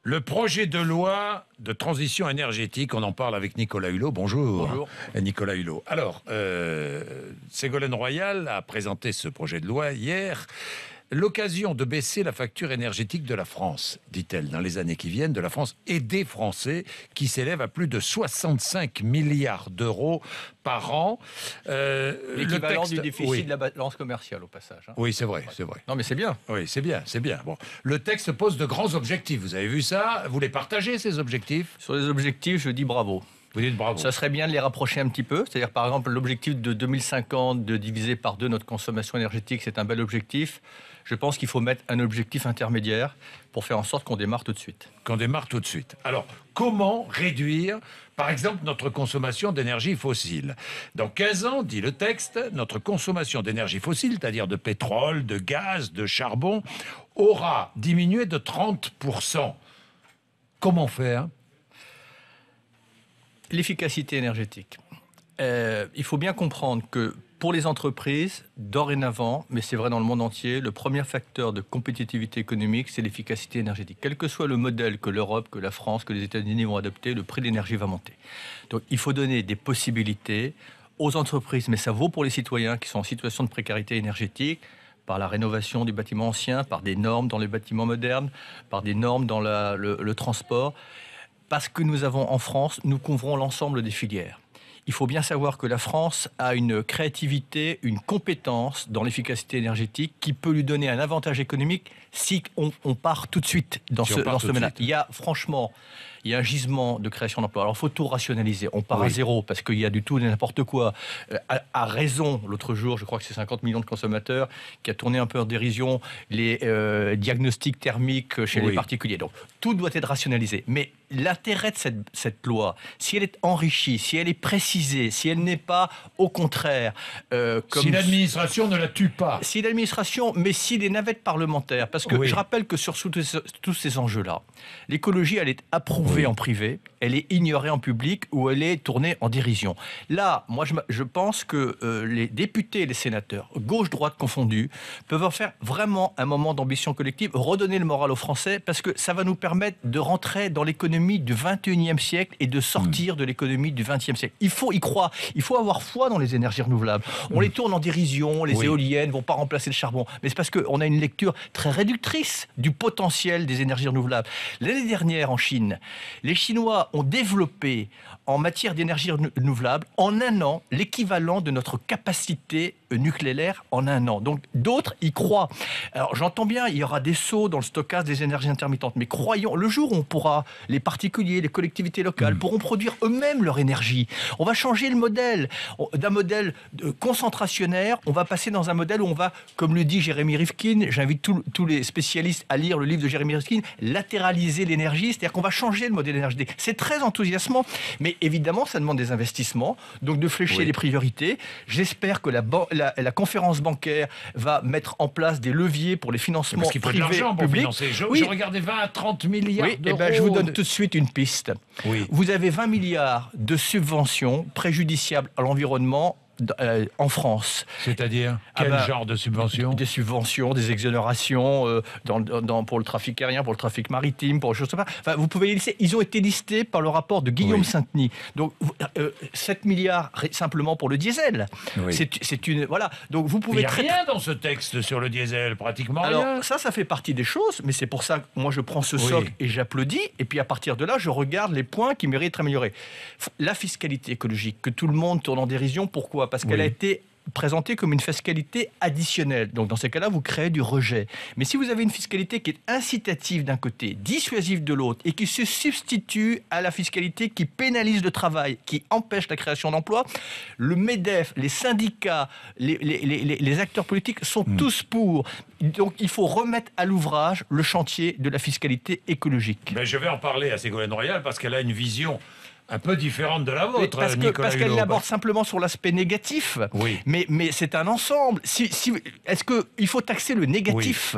Le projet de loi de transition énergétique, on en parle avec Nicolas Hulot. Bonjour. Bonjour. Nicolas Hulot. Alors, Ségolène Royal a présenté ce projet de loi hier. L'occasion de baisser la facture énergétique de la France, dit-elle, dans les années qui viennent, de la France et des Français, qui s'élève à plus de 65 milliards d'euros par an. L'équivalent du déficit de la balance commerciale, au passage. Oui, c'est vrai, c'est vrai. Non, mais c'est bien. Oui, c'est bien, c'est bien. Bon. Le texte pose de grands objectifs. Vous avez vu ça? Vous les partagez, ces objectifs? Sur les objectifs, je dis bravo. Vous dites bravo. Ça serait bien de les rapprocher un petit peu. C'est-à-dire, par exemple, l'objectif de 2050 de diviser par 2 notre consommation énergétique, c'est un bel objectif. Je pense qu'il faut mettre un objectif intermédiaire pour faire en sorte qu'on démarre tout de suite. Qu'on démarre tout de suite. Alors, comment réduire, par exemple, notre consommation d'énergie fossile? Dans 15 ans, dit le texte, notre consommation d'énergie fossile, c'est-à-dire de pétrole, de gaz, de charbon, aura diminué de 30%. Comment faire? L'efficacité énergétique. Il faut bien comprendre que pour les entreprises, dorénavant, mais c'est vrai dans le monde entier, le premier facteur de compétitivité économique, c'est l'efficacité énergétique. Quel que soit le modèle que l'Europe, que la France, que les États-Unis vont adopter, le prix de l'énergie va monter. Donc il faut donner des possibilités aux entreprises, mais ça vaut pour les citoyens qui sont en situation de précarité énergétique, par la rénovation du bâtiment ancien, par des normes dans les bâtiments modernes, par des normes dans le transport. Parce que nous avons en France, nous couvrons l'ensemble des filières. Il faut bien savoir que la France a une créativité, une compétence dans l'efficacité énergétique qui peut lui donner un avantage économique si on part tout de suite dans ce domaine-là. Il y a franchement, il y a un gisement de création d'emplois. Alors il faut tout rationaliser. On part à zéro parce qu'il y a du tout et n'importe quoi. À raison, l'autre jour, je crois que c'est 50 millions de consommateurs qui a tourné un peu en dérision les diagnostics thermiques chez les particuliers. Donc tout doit être rationalisé. Mais l'intérêt de cette loi, si elle est enrichie, si elle est précisée, si elle n'est pas, au contraire... si l'administration ne la tue pas. Si l'administration, mais si les navettes parlementaires, parce que je rappelle que sur tous ces enjeux-là, l'écologie, elle est approuvée en privé, elle est ignorée en public ou elle est tournée en dérision. Là, moi, je pense que les députés et les sénateurs, gauche-droite confondus, peuvent en faire vraiment un moment d'ambition collective, redonner le moral aux Français, parce que ça va nous permettre de rentrer dans l'économie du 21e siècle et de sortir de l'économie du 20e siècle. Il faut y croire, il faut avoir foi dans les énergies renouvelables. On les tourne en dérision, les éoliennes ne vont pas remplacer le charbon, mais c'est parce qu'on a une lecture très réductrice du potentiel des énergies renouvelables. L'année dernière, en Chine, les Chinois ont développé en matière d'énergie renouvelable, en un an, l'équivalent de notre capacité nucléaire en un an. Donc d'autres y croient. Alors j'entends bien, il y aura des sauts dans le stockage des énergies intermittentes, mais croyons, le jour où on pourra, les particuliers, les collectivités locales pourront produire eux-mêmes leur énergie. On va changer le modèle. D'un modèle concentrationnaire, on va passer dans un modèle où on va, comme le dit Jérémy Rifkin, j'invite tous les spécialistes à lire le livre de Jérémy Rifkin, latéraliser l'énergie, c'est-à-dire qu'on va changer le modèle énergétique. C'est très enthousiasmant, mais évidemment, ça demande des investissements, donc de flécher les priorités. J'espère que la conférence bancaire va mettre en place des leviers pour les financements privés, publics. Parce qu'il faut de l'argent pour financer. Je regardais 20 à 30 milliards d'euros. Je vous donne tout de suite une piste. Vous avez 20 milliards de subventions préjudiciables à l'environnement en France. C'est-à-dire quel genre de subventions? Des subventions, des exonérations pour le trafic aérien, pour le trafic maritime, pour les choses comme ça. Enfin, vous pouvez les lister. Ils ont été listés par le rapport de Guillaume Sainteny. Donc 7 milliards simplement pour le diesel. C'est une voilà. Donc vous pouvez. Il n'y a rien dans ce texte sur le diesel, pratiquement rien. Alors ça fait partie des choses, mais c'est pour ça que moi je prends ce socle et j'applaudis. Et puis à partir de là, je regarde les points qui méritent d'être améliorés. La fiscalité écologique que tout le monde tourne en dérision. Pourquoi? Parce qu'elle a été présentée comme une fiscalité additionnelle. Donc dans ces cas-là, vous créez du rejet. Mais si vous avez une fiscalité qui est incitative d'un côté, dissuasive de l'autre, et qui se substitue à la fiscalité qui pénalise le travail, qui empêche la création d'emplois, le MEDEF, les syndicats, les acteurs politiques sont tous pour. Donc il faut remettre à l'ouvrage le chantier de la fiscalité écologique. Mais je vais en parler à Ségolène Royal parce qu'elle a une vision un peu différente de la vôtre, parce qu'elle l'aborde simplement sur l'aspect négatif. Mais c'est un ensemble. Est-ce qu'il faut taxer le négatif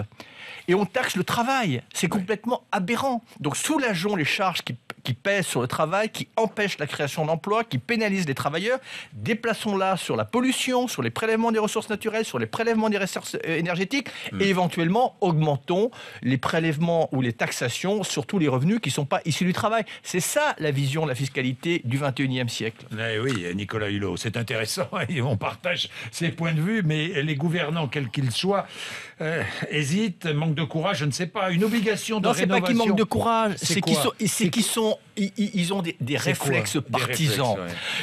et on taxe le travail? C'est complètement aberrant. Donc soulageons les charges qui pèsent sur le travail, qui empêchent la création d'emplois, qui pénalisent les travailleurs. Déplaçons-la sur la pollution, sur les prélèvements des ressources naturelles, sur les prélèvements des ressources énergétiques, et éventuellement augmentons les prélèvements ou les taxations sur tous les revenus qui ne sont pas issus du travail. C'est ça la vision de la fiscalité du XXIe siècle. Oui, Nicolas Hulot, c'est intéressant, on partage ces points de vue, mais les gouvernants, quels qu'ils soient, hésitent, manquent de courage, je ne sais pas, une obligation de rénovation. Non, c'est pas qu'ils manquent de courage, c'est ils ont des réflexes partisans.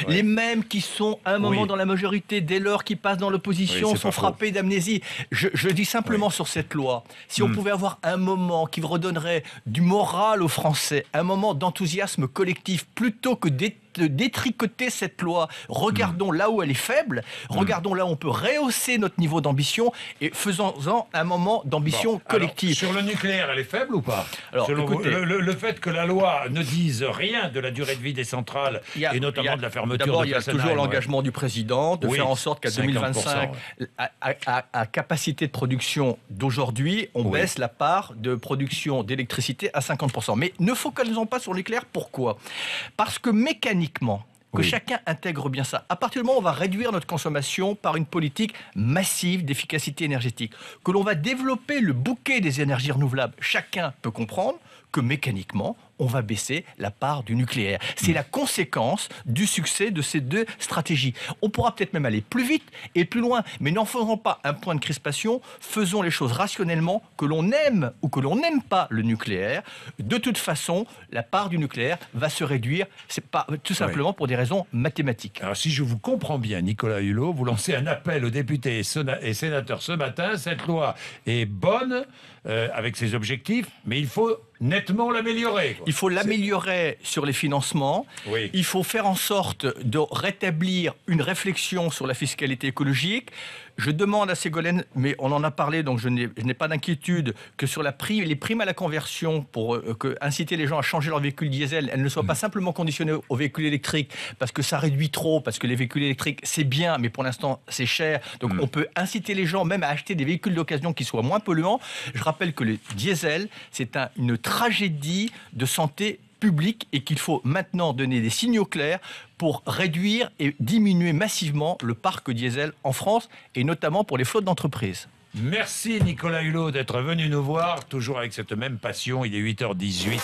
Les mêmes qui sont à un moment dans la majorité, dès lors qu'ils passent dans l'opposition, sont frappés d'amnésie. Je dis simplement sur cette loi, si on pouvait avoir un moment qui redonnerait du moral aux Français, un moment d'enthousiasme collectif, plutôt que de détricoter cette loi. Regardons là où elle est faible, regardons là où on peut rehausser notre niveau d'ambition et faisons-en un moment d'ambition collective. Alors, sur le nucléaire, elle est faible ou pas? Alors, écoutez, le fait que la loi ne dise rien de la durée de vie des centrales et notamment de la fermeture d'abord, de Fessenheim. D'abord, il y a toujours l'engagement du président de faire en sorte qu'à 2025, à capacité de production d'aujourd'hui, on baisse la part de production d'électricité à 50%. Mais ne focalisons pas sur le nucléaire. Pourquoi? Parce que mécaniquement, que chacun intègre bien ça. À partir du moment où on va réduire notre consommation par une politique massive d'efficacité énergétique, que l'on va développer le bouquet des énergies renouvelables, chacun peut comprendre que mécaniquement, on va baisser la part du nucléaire. C'est la conséquence du succès de ces deux stratégies. On pourra peut-être même aller plus vite et plus loin, mais n'en faisons pas un point de crispation, faisons les choses rationnellement, que l'on aime ou que l'on n'aime pas le nucléaire. De toute façon, la part du nucléaire va se réduire, c'est pas tout simplement pour des raisons mathématiques. Alors si je vous comprends bien, Nicolas Hulot, vous lancez un appel aux députés et sénateurs ce matin. Cette loi est bonne avec ses objectifs, mais il faut nettement l'améliorer. Il faut l'améliorer sur les financements. Il faut faire en sorte de rétablir une réflexion sur la fiscalité écologique. Je demande à Ségolène, mais on en a parlé, donc je n'ai pas d'inquiétude, que sur les primes à la conversion pour inciter les gens à changer leur véhicule diesel, elles ne soient pas simplement conditionnées aux véhicules électriques, parce que ça réduit trop, parce que les véhicules électriques, c'est bien, mais pour l'instant, c'est cher. Donc on peut inciter les gens même à acheter des véhicules d'occasion qui soient moins polluants. Je rappelle que le diesel, c'est une tragédie de santé publique et qu'il faut maintenant donner des signaux clairs pour réduire et diminuer massivement le parc diesel en France et notamment pour les flottes d'entreprises. Merci Nicolas Hulot d'être venu nous voir, toujours avec cette même passion. Il est 8h18.